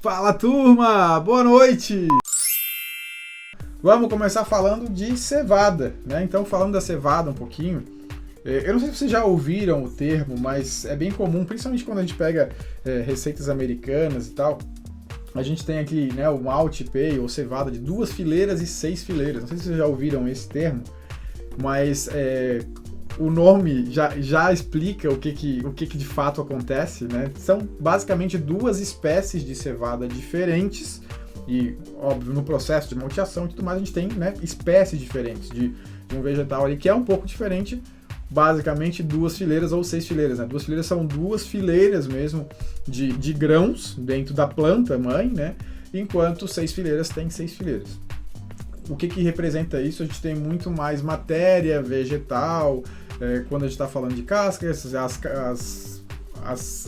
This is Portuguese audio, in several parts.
Fala, turma! Boa noite! Vamos começar falando de cevada, né? Então, falando da cevada um pouquinho, eu não sei se vocês já ouviram o termo, mas é bem comum, principalmente quando a gente pega receitas americanas e tal. A gente tem aqui, né, o malte pale ou cevada de 2 fileiras e 6 fileiras. Não sei se vocês já ouviram esse termo, mas o nome já explica o que de fato acontece, né? São basicamente 2 espécies de cevada diferentes e, óbvio, no processo de malteação e tudo mais, a gente tem, né, espécies diferentes de um vegetal ali que é um pouco diferente, basicamente 2 fileiras ou 6 fileiras, né? 2 fileiras são 2 fileiras mesmo de grãos dentro da planta mãe, né? Enquanto 6 fileiras tem 6 fileiras. O que representa isso? A gente tem muito mais matéria vegetal, quando a gente está falando de cascas,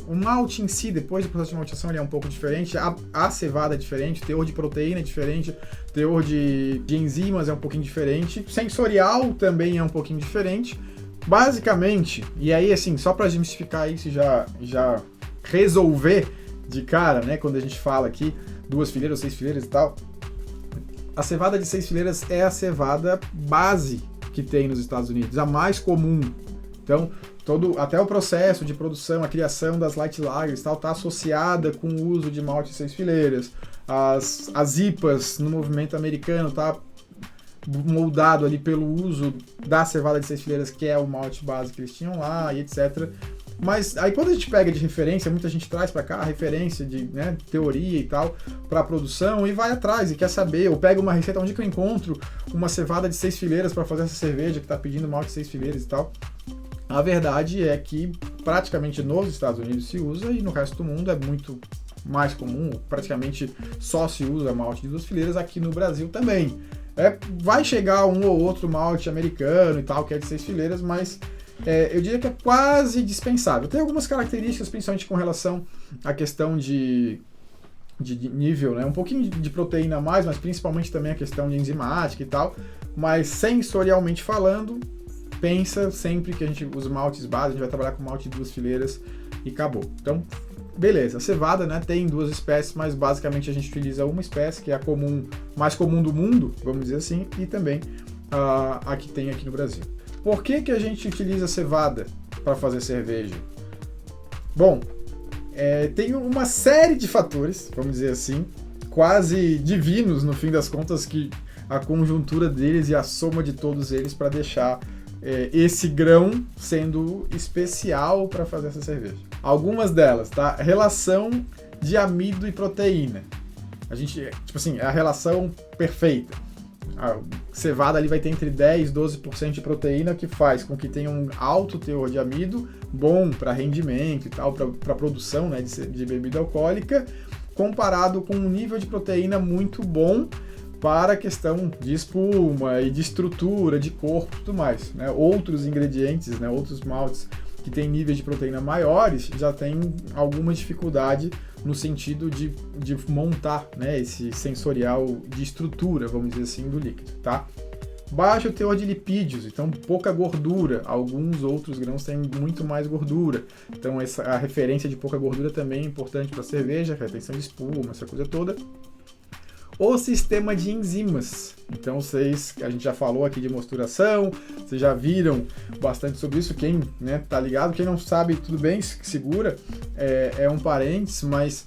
o malte em si, depois do processo de malteação, ele é um pouco diferente, a cevada é diferente, o teor de proteína é diferente, o teor de enzimas é um pouquinho diferente, sensorial também é um pouquinho diferente. Basicamente, e aí assim, só para desmistificar isso e já resolver de cara, né, quando a gente fala aqui 2 fileiras ou 6 fileiras e tal, a cevada de 6 fileiras é a cevada base que tem nos Estados Unidos, a mais comum. Então, até o processo de produção, a criação das light lagers e tal, está associada com o uso de malte de 6 fileiras. As IPAs no movimento americano está moldado ali pelo uso da cevada de 6 fileiras, que é o malte base que eles tinham lá, e etc. Mas aí quando a gente pega de referência, muita gente traz para cá a referência de, né, teoria e tal para a produção e vai atrás e quer saber, ou pega uma receita onde que eu encontro uma cevada de 6 fileiras para fazer essa cerveja que está pedindo malte de 6 fileiras e tal. A verdade é que praticamente nos Estados Unidos se usa e no resto do mundo é muito mais comum, praticamente só se usa malte de 2 fileiras, aqui no Brasil também. Vai chegar um ou outro malte americano e tal, que é de 6 fileiras, mas eu diria que é quase dispensável. Tem algumas características, principalmente com relação à questão de nível, né? Um pouquinho de proteína a mais, mas principalmente também a questão de enzimática e tal. Mas sensorialmente falando, pensa sempre que a gente usa maltes base, a gente vai trabalhar com malte de 2 fileiras e acabou. Então, beleza, a cevada, né, tem 2 espécies, mas basicamente a gente utiliza uma espécie, que é a mais comum do mundo, vamos dizer assim, e também a que tem aqui no Brasil. Por que a gente utiliza a cevada para fazer cerveja? Bom, tem uma série de fatores, vamos dizer assim, quase divinos no fim das contas, que a conjuntura deles e a soma de todos eles para deixar esse grão sendo especial para fazer essa cerveja. Algumas delas, tá? Relação de amido e proteína. A gente, tipo assim, é a relação perfeita. A cevada ali vai ter entre 10 e 12% de proteína, que faz com que tenha um alto teor de amido, bom para rendimento e tal, para produção, né, de bebida alcoólica, comparado com um nível de proteína muito bom para a questão de espuma e de estrutura, de corpo e tudo mais, né? Outros ingredientes, né, outros maltes que têm níveis de proteína maiores já têm alguma dificuldade no sentido de montar, né, esse sensorial de estrutura, vamos dizer assim, do líquido, tá? Baixo teor de lipídios, então pouca gordura. Alguns outros grãos têm muito mais gordura. Então a referência de pouca gordura também é importante para a cerveja, retenção de espuma, essa coisa toda. O sistema de enzimas. Então a gente já falou aqui de mosturação, vocês já viram bastante sobre isso. Quem, né, tá ligado, quem não sabe, tudo bem, segura, é um parênteses, mas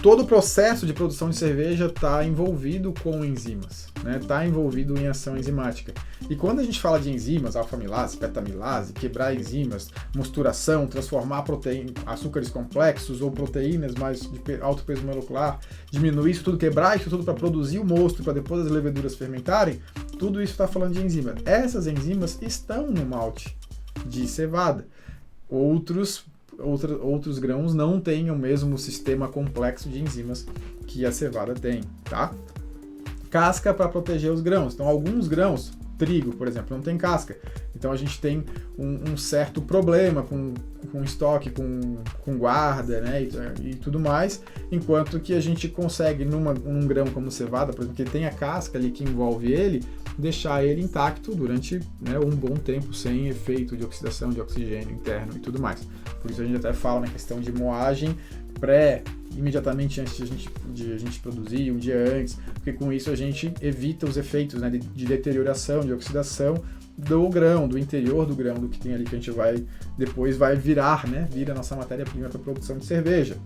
todo o processo de produção de cerveja está envolvido com enzimas, né? Está envolvido em ação enzimática. E quando a gente fala de enzimas, alfa-amilase, beta-amilase, quebrar enzimas, mosturação, transformar açúcares complexos ou proteínas mais de alto peso molecular, diminuir isso tudo, quebrar isso tudo para produzir o mosto, para depois as leveduras fermentarem, tudo isso está falando de enzimas. Essas enzimas estão no malte de cevada. Outros grãos não têm o mesmo sistema complexo de enzimas que a cevada tem, tá? Casca para proteger os grãos. Então, alguns grãos, trigo, por exemplo, não tem casca. Então, a gente tem um certo problema com estoque, com guarda, né, e tudo mais, enquanto que a gente consegue, num grão como cevada, por exemplo, que tem a casca ali que envolve ele, deixar ele intacto durante, né, um bom tempo sem efeito de oxidação de oxigênio interno e tudo mais. Por isso a gente até fala na questão de moagem imediatamente antes de a gente produzir, um dia antes, porque com isso a gente evita os efeitos, né, de deterioração, de oxidação do grão, do interior do grão, do que tem ali que a gente depois vai virar, né, vira a nossa matéria-prima para a produção de cerveja.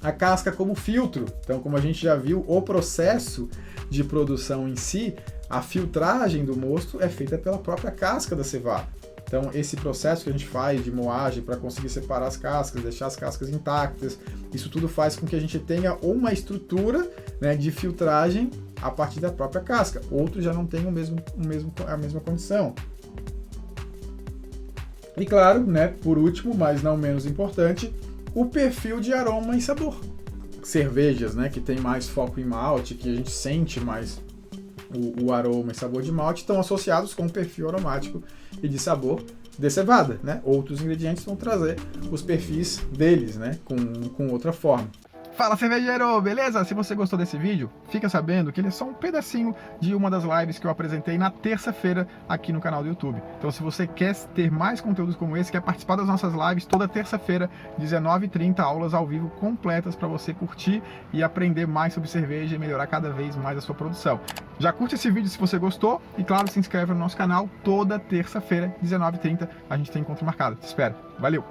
A casca como filtro, então como a gente já viu, o processo de produção em si, a filtragem do mosto é feita pela própria casca da cevada. Então esse processo que a gente faz de moagem para conseguir separar as cascas, deixar as cascas intactas, isso tudo faz com que a gente tenha uma estrutura, né, de filtragem a partir da própria casca. Outros já não têm a mesma condição. E claro, né, por último, mas não menos importante, o perfil de aroma e sabor. Cervejas, né, que tem mais foco em malte, que a gente sente mais o aroma e sabor de malte, estão associados com o perfil aromático e de sabor de cevada, né? Outros ingredientes vão trazer os perfis deles, né, com outra forma. Fala, cervejeiro, beleza? Se você gostou desse vídeo, fica sabendo que ele é só um pedacinho de uma das lives que eu apresentei na terça-feira aqui no canal do YouTube. Então, se você quer ter mais conteúdos como esse, quer participar das nossas lives toda terça-feira, 19h30, aulas ao vivo completas para você curtir e aprender mais sobre cerveja e melhorar cada vez mais a sua produção. Já curte esse vídeo se você gostou e, claro, se inscreve no nosso canal toda terça-feira, 19h30, a gente tem encontro marcado. Te espero. Valeu!